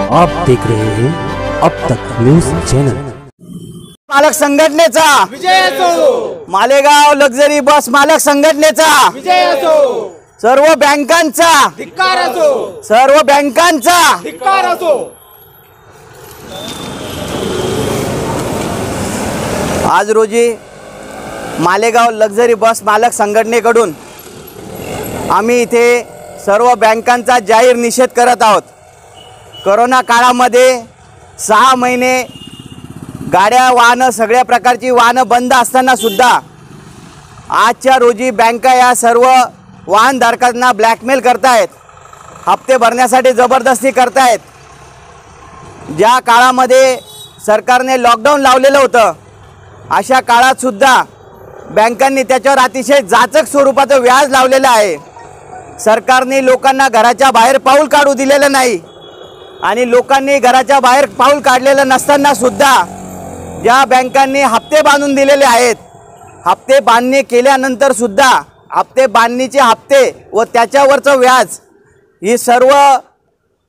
आप देख रहे हैं अब तक न्यूज चैनल। मालक संघटनेचा विजय असो, मालेगाव लक्झरी बस मालक संघटनेचा विजय असो, सर्व बँकांचा धिक्कार असो, सर्व बँकांचा धिक्कार असो। आज रोजी मालेगाव लक्झरी बस मालक संघटनेकडून आम्ही इथे सर्व बँकांचा जाहीर निषेध करत आहोत। कोरोना काळामध्ये 6 महिने गाड्या वाहनं सगळ्या प्रकारची वाहनं बंद असताना सुद्धा आजच्या रोजी बँका या सर्व वाहनधारकांना ब्लॅकमेल करतायत, हप्ते भरण्यासाठी जबरदस्ती करतायत। ज्या काळामध्ये सरकारने लॉकडाऊन लावलेलं होतं अशा काळात सुद्धा बँकांनी त्याच्यावर अतिशय जाचक स्वरूपाचं व्याज लावलेलं आहे। सरकारने लोकांना घराच्या बाहेर पाऊल काढू दिलेलं नाही आणि लोकांनी घराच्या बाहेर पाऊल काढलेलं नसताना सुद्धा ज्या बँकांनी हप्ते बांधून दिलेले आहेत, हप्ते बांधणी केल्यानंतर सुद्धा हप्ते बांधणीचे हप्ते व त्याच्यावरचं व्याज ही सर्व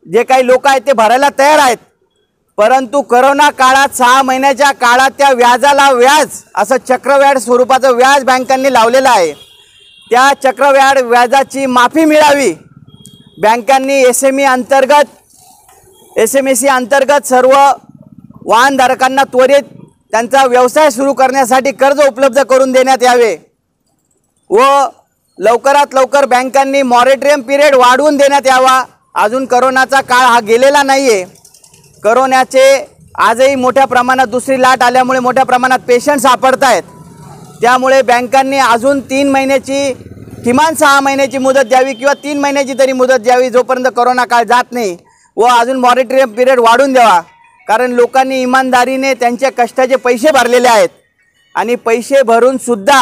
जे काही लोक आहेत ते भरायला तयार आहेत। परंतु कोरोना काळात 6 महिन्याच्या काळात त्या व्याजाला व्याज असं चक्रव्याढ स्वरूपाचं व्याज बँकांनी लावलेलं आहे। त्या चक्रव्याढ व्याजाची माफी मिळावी, बँकांनी एसएमएसी अंतर्गत सर्व वाहनधारकांना त्वरित त्यांचा व्यवसाय सुरू करण्यासाठी कर्ज उपलब्ध करून देण्यात यावे व लवकरात लवकर बँकांनी मॉरेटोरियम पिरियड वाढवून देण्यात यावा। अजून कोरोनाचा काळ हा गेलेला नाही आहे। कोरोनाचे आजही मोठ्या प्रमाणात दुसरी लाट आल्यामुळे मोठ्या प्रमाणात पेशंट सापडत आहेत। त्यामुळे बँकांनी अजून 3 महिन्याची किमान 6 महिन्याची मुदत द्यावी किंवा 3 महिन्याची तरी मुदत द्यावी जोपर्यंत कोरोना काळ जात नाही, व अजून मॉरेटोरियम पिरियड वाढवून द्यावा। कारण लोकांनी इमानदारीने त्यांच्या कष्टाचे पैसे भरलेले आहेत आणि पैसे भरून सुद्धा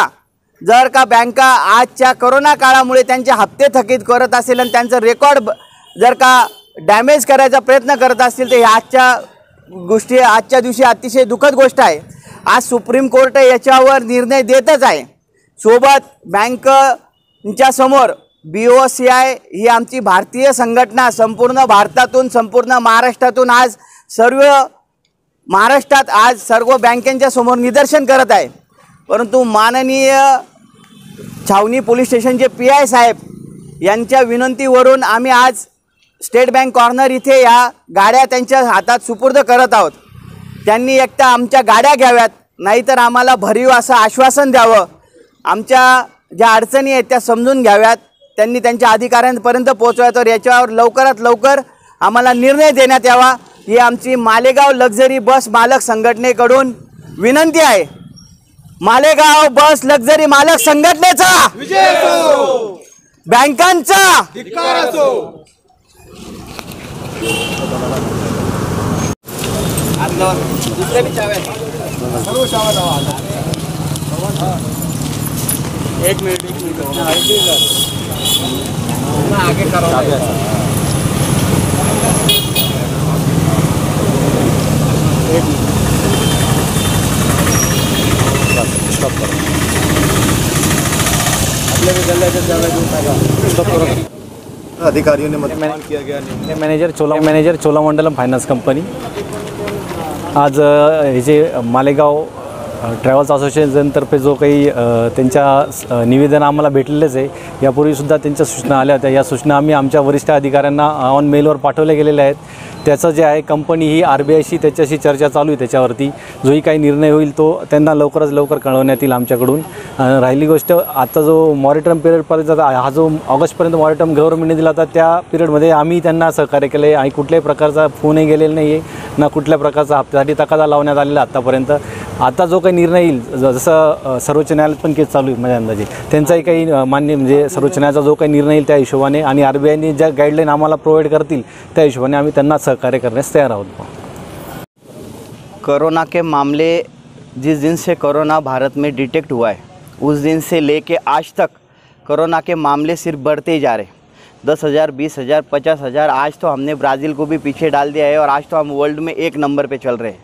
जर का बँका आजच्या कोरोना काळामुळे त्यांचे हप्ते थकीत करत असेल आणि त्यांचं रेकॉर्ड जर का डॅमेज करायचा प्रयत्न करत असतील तर आजच्या दिवशी अतिशय दुःखद गोष्ट आहे। आज सुप्रीम कोर्ट याच्यावर निर्णय देतच आहे। सोबत बँकेच्या समोर BOCI ही आमची भारतीय संघटना संपूर्ण भारतातून संपूर्ण महाराष्ट्रातून आज महाराष्ट्रात आज सर्व बँकांच्या समोर निदर्शन करत आहे। परंतु माननीय छावणी पोलीस स्टेशनचे PI साहेब यांच्या विनंतीवरून आम्ही आज स्टेट बँक कॉर्नर इथे या गाड्या त्यांच्या हातात सुपूर्द करत आहोत। त्यांनी एकटा आमच्या गाड्या घ्याव्यात, नाहीतर आम्हाला भरीव असं आश्वासन द्यावं, आमच्या ज्या अडचणी आहेत त्या समजून घ्याव्यात, त्यांनी त्यांच्या अधिकाऱ्यांपर्यंत पोहोचवावं, तर याच्यावर लवकरात लवकर आम्हाला निर्णय देण्यात यावा ही आमची मालेगाव लक्झरी बस मालक संघटनेकडून विनंती आहे। मालेगाव बस लक्झरी मालक संघटनेचा विजय असो, बँकांचा धिक्कार असो। एक मिनिट आगे करो। अधिकारियों ने मतदान किया गया नहीं। मैनेजर चोलामंडलम फायनान्स कंपनी आज हे जे मालेगाव ट्रॅव्हल्स असोसिएशनतर्फे जो काही त्यांच्या निवेदन आम्हाला भेटलेलेच आहे, यापूर्वीसुद्धा त्यांच्या सूचना आल्या होत्या। या सूचना आम्ही आमच्या वरिष्ठ अधिकाऱ्यांना ऑन मेलवर पाठवल्या गेलेल्या आहेत। त्याचं जे आहे कंपनी ही RBIशी त्याच्याशी चर्चा चालू आहे, त्याच्यावरती जोही काही निर्णय होईल तो त्यांना लवकरात लवकर कळवण्यात येईल आमच्याकडून। राहिली गोष्ट आता जो मॉरेटोरियम पिरियडपर्यंत हा जो ऑगस्टपर्यंत मॉरेटोरियम गव्हर्नमेंटने दिला होता त्या पिरियडमध्ये आम्ही त्यांना सहकार्य केलं आहे आणि कुठल्याही प्रकारचा फोनही गेलेला नाही आहे, ना कुठल्या प्रकारचा हप्त्यासाठी तकादा लावण्यात आलेला आत्तापर्यंत। आता जो काही निर्णय येईल, जसं सर्वोच्च न्यायालयात पण केस चालू आहे माझ्या अंदाजे, त्यांचाही काही मान्य म्हणजे सर्वोच्च न्यायालयाचा जो काही निर्णय येईल त्या हिशोबाने आणि RBIने ज्या गाईडलाईन आम्हाला प्रोव्हाइड करतील त्या हिशोबाने आम्ही त्यांना सहकार्य करण्यास तयार आहोत। कोरोना के मामले जिस दिन से कोरोना भारत में डिटेक्ट हुआ है उस दिन से लेके आज तक कोरोना के मामले सिर्फ बढ़ते ही जा रहे हैं। 10,000, 20,000, 50,000, आज तो हमने ब्राज़ील को भी पीछे डाल दिया है और आज तो हम वर्ल्ड में 1 नंबर पे चल रहे हैं।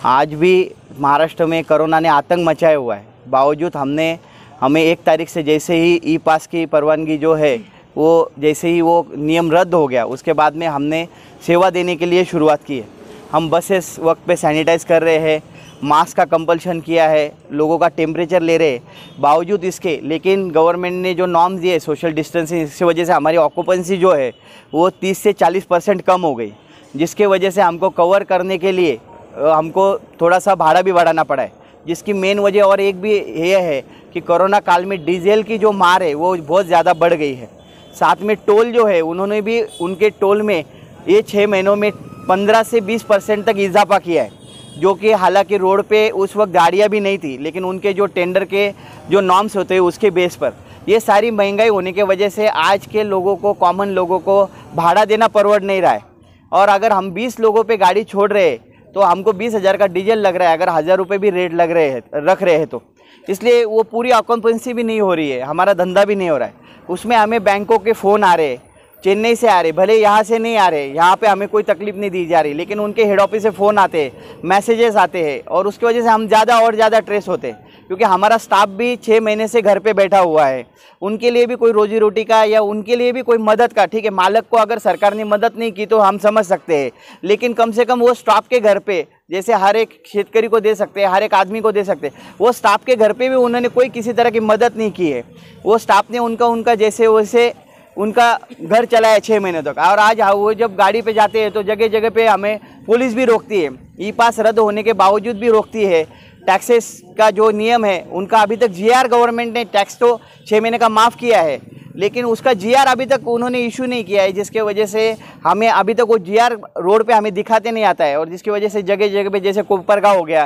आज भी महाराष्ट्र में कोरोना ने आतंक मचाया हुआ है, बावजूद हमें 1 तारीख से जैसे ही ई पास की परवानगी जो है वो जैसे ही वो नियम रद्द हो गया उसके बाद में हमने सेवा देने के लिए शुरुआत की है। हम बसेस वक्त पे सैनिटाइज़ कर रहे हैं, मास्क का कंपल्शन किया है, लोगों का टेम्परेचर ले रहे हैं। बावजूद इसके लेकिन गवर्नमेंट ने जो नॉर्म्स दिए सोशल डिस्टेंसिंग, इसकी वजह से हमारी ऑक्यूपेंसी जो है वो 30 से 40% कम हो गई, जिसके वजह से हमको कवर करने के लिए हमको थोड़ा सा भाड़ा भी बढ़ाना पड़ा है। जिसकी मेन वजह और एक भी ये है कि कोरोना काल में डीजल की जो मार है वो बहुत ज़्यादा बढ़ गई है। साथ में टोल जो है उन्होंने भी उनके टोल में ये 6 महीनों में 15 से 20% तक इजाफा किया है, जो कि हालांकि रोड पे उस वक्त गाड़ियाँ भी नहीं थी, लेकिन उनके जो टेंडर के जो नॉर्म्स होते हैं उसके बेस पर ये सारी महंगाई होने की वजह से आज के लोगों को, कॉमन लोगों को भाड़ा देना परवड़ नहीं रहा है। और अगर हम 20 लोगों पे गाड़ी छोड़ रहे हैं तो हमको 20,000 का डीजल लग रहा है, अगर 1,000 रुपये भी रेट रख रहे हैं तो इसलिए वो पूरी ऑक्यूपेंसी भी नहीं हो रही है, हमारा धंधा भी नहीं हो रहा है। उसमें हमें बैंकों के फ़ोन आ रहे हैं, चेन्नई से आ रहे, भले यहाँ से नहीं आ रहे, यहाँ पे हमें कोई तकलीफ़ नहीं दी जा रही, लेकिन उनके हेड ऑफिस से फ़ोन आते हैं, मैसेजेस आते हैं और उसकी वजह से हम ज़्यादा और ज़्यादा ट्रेस होते हैं, क्योंकि हमारा स्टाफ भी 6 महीने से घर पे बैठा हुआ है। उनके लिए भी कोई रोजी रोटी का या उनके लिए भी कोई मदद का, ठीक है, मालक को अगर सरकार ने मदद नहीं की तो हम समझ सकते हैं, लेकिन कम से कम वो स्टाफ के घर पे जैसे हर एक शेतकरी को दे सकते हैं, हर एक आदमी को दे सकते हैं, वो स्टाफ के घर पे भी उन्होंने कोई किसी तरह की मदद नहीं की है। वो स्टाफ ने उनका जैसे वैसे उनका घर चलाया 6 महीने तक। और आज वो जब गाड़ी पे जाते हैं तो जगह जगह पे हमें पुलिस भी रोकती है, ई पास रद्द होने के बावजूद भी रोकती है। टैक्सेस का जो नियम है उनका अभी तक जीआर गवर्नमेंट ने टैक्स तो 6 महीने का माफ़ किया है, लेकिन उसका जीआर अभी तक उन्होंने इशू नहीं किया है, जिसके वजह से हमें अभी तक वो जीआर रोड पे हमें दिखाते नहीं आता है। और जिसकी वजह से जगह जगह पे जैसे कोपरगांव हो गया,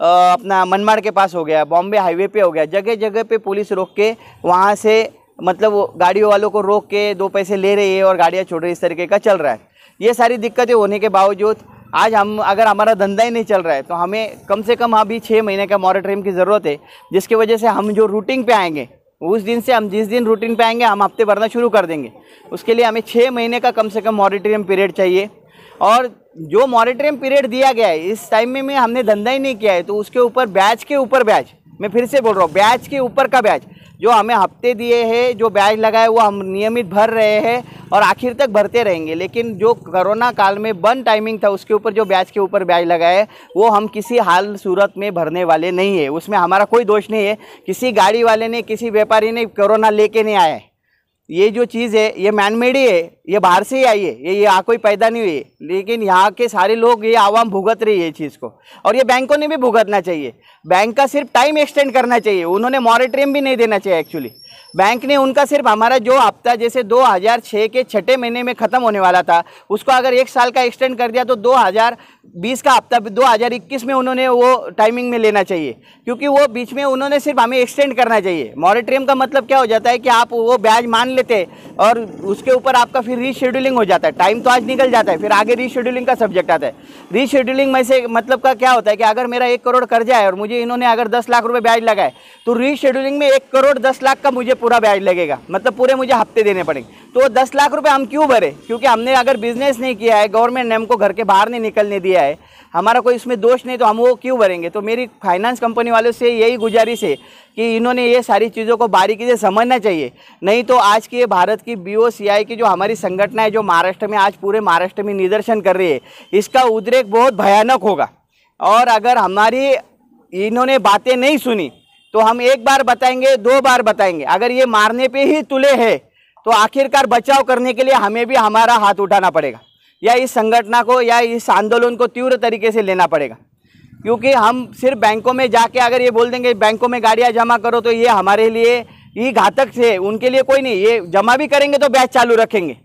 अपना मनमाड़ के पास हो गया, बॉम्बे हाईवे पे हो गया, जगह जगह पे पुलिस रोक के वहाँ से मतलब वो गाड़ियों वालों को रोक के 2 पैसे ले रही है और गाड़ियाँ छोड़ रही, इस तरीके का चल रहा है। ये सारी दिक्कतें होने के बावजूद आज हम अगर हमारा धंधा ही नहीं चल रहा है तो हमें कम से कम अभी 6 महीने का मॉरेटोरियम की ज़रूरत है, जिसकी वजह से हम जो रूटिंग पे आएंगे उस दिन से हम जिस दिन रूटीन पे आएंगे हम हफ्ते भरना शुरू कर देंगे। उसके लिए हमें 6 महीने का कम से कम मॉरेटोरियम पीरियड चाहिए। और जो मॉरेटोरियम पीरियड दिया गया है इस टाइम में हमने धंधा ही नहीं किया है तो उसके ऊपर ब्याज के ऊपर ब्याज, मैं फिर से बोल रहा हूँ, ब्याज के ऊपर का ब्याज जो हमें हफ्ते दिए हैं, जो ब्याज लगाए वो हम नियमित भर रहे हैं और आखिर तक भरते रहेंगे। लेकिन जो कोरोना काल में बंद टाइमिंग था उसके ऊपर जो ब्याज के ऊपर ब्याज लगाए वो हम किसी हाल सूरत में भरने वाले नहीं है। उसमें हमारा कोई दोष नहीं है, किसी गाड़ी वाले ने, किसी व्यापारी ने कोरोना लेके नहीं आया है। ये जो चीज़ है ये मैनमेड ही है, ये बाहर से ही आई है, ये यहाँ कोई पैदा नहीं हुई है, लेकिन यहाँ के सारे लोग, ये आवाम भुगत रही है ये चीज़ को। और ये बैंकों ने भी भुगतना चाहिए, बैंक का सिर्फ टाइम एक्सटेंड करना चाहिए, उन्होंने मॉरेटोरियम भी नहीं देना चाहिए। एक्चुअली बैंक ने उनका सिर्फ हमारा जो हफ्ता जैसे 2006 के 6ठे महीने में ख़त्म होने वाला था उसको अगर 1 साल का एक्सटेंड कर दिया तो 2020 का हफ्ता 2021 में उन्होंने वो टाइमिंग में लेना चाहिए, क्योंकि वो बीच में उन्होंने सिर्फ हमें एक्सटेंड करना चाहिए। मॉरेटोरियम का मतलब क्या हो जाता है कि आप वो ब्याज मान लेते और उसके ऊपर आपका फिर रीशेड्यूलिंग हो जाता है, टाइम तो आज निकल जाता है, फिर आगे रीशेड्यूलिंग का सब्जेक्ट आता है। रीशेड्यूलिंग में से मतलब का क्या होता है कि अगर मेरा 1 करोड़ कर्जा है और मुझे इन्होंने अगर 10 लाख रुपए ब्याज लगाए तो रीशेड्यूलिंग में 1 करोड़ 10 लाख का मुझे पूरा ब्याज लगेगा, मतलब पूरे मुझे हफ्ते देने पड़ेंगे। तो 10 लाख रुपए हम क्यों भरे? क्योंकि हमने अगर बिजनेस नहीं किया है, गवर्नमेंट ने हमको घर के बाहर नहीं निकलने दिया है, हमारा कोई इसमें दोष नहीं, तो हम वो क्यों भरेंगे? तो मेरी फाइनेंस कंपनी वालों से यही गुजारिश है कि इन्होंने ये सारी चीज़ों को बारीकी से समझना चाहिए, नहीं तो आज की ये भारत की BOCI की जो हमारी संगठन है जो महाराष्ट्र में आज पूरे महाराष्ट्र में निदर्शन कर रही है, इसका उद्रेक बहुत भयानक होगा। और अगर हमारी इन्होंने बातें नहीं सुनी तो हम 1 बार बताएंगे, 2 बार बताएंगे, अगर ये मारने पे ही तुले है तो आखिरकार बचाव करने के लिए हमें भी हमारा हाथ उठाना पड़ेगा, या इस संगठन को या इस आंदोलन को तीव्र तरीके से लेना पड़ेगा। क्योंकि हम सिर्फ बैंकों में जाके अगर ये बोल देंगे बैंकों में गाड़ियाँ जमा करो तो ये हमारे लिए ही घातक से, उनके लिए कोई नहीं, ये जमा भी करेंगे तो ब्याज चालू रखेंगे,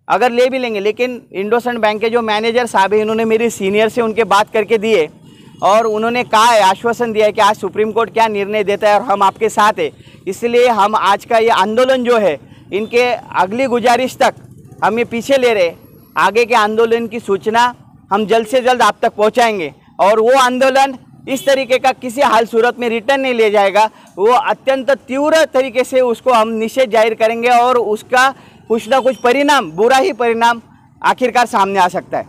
अगर ले भी लेंगे। लेकिन इंडोसंड बैंक के जो मैनेजर साहब है इन्होंने मेरी सीनियर से उनके बात करके दिए और उन्होंने कहा है, आश्वासन दिया है कि आज सुप्रीम कोर्ट क्या निर्णय देता है और हम आपके साथ है। इसलिए हम आज का ये आंदोलन जो है इनके अगली गुजारिश तक हम ये पीछे ले रहे, आगे के आंदोलन की सूचना हम जल्द से जल्द आप तक पहुंचाएंगे और वो आंदोलन इस तरीके का किसी हाल सूरत में रिटर्न नहीं ले जाएगा, वो अत्यंत तीव्र तरीके से उसको हम निषेध जाहिर करेंगे और उसका कुछ ना कुछ परिणाम, बुरा ही परिणाम आखिरकार सामने आ सकता है।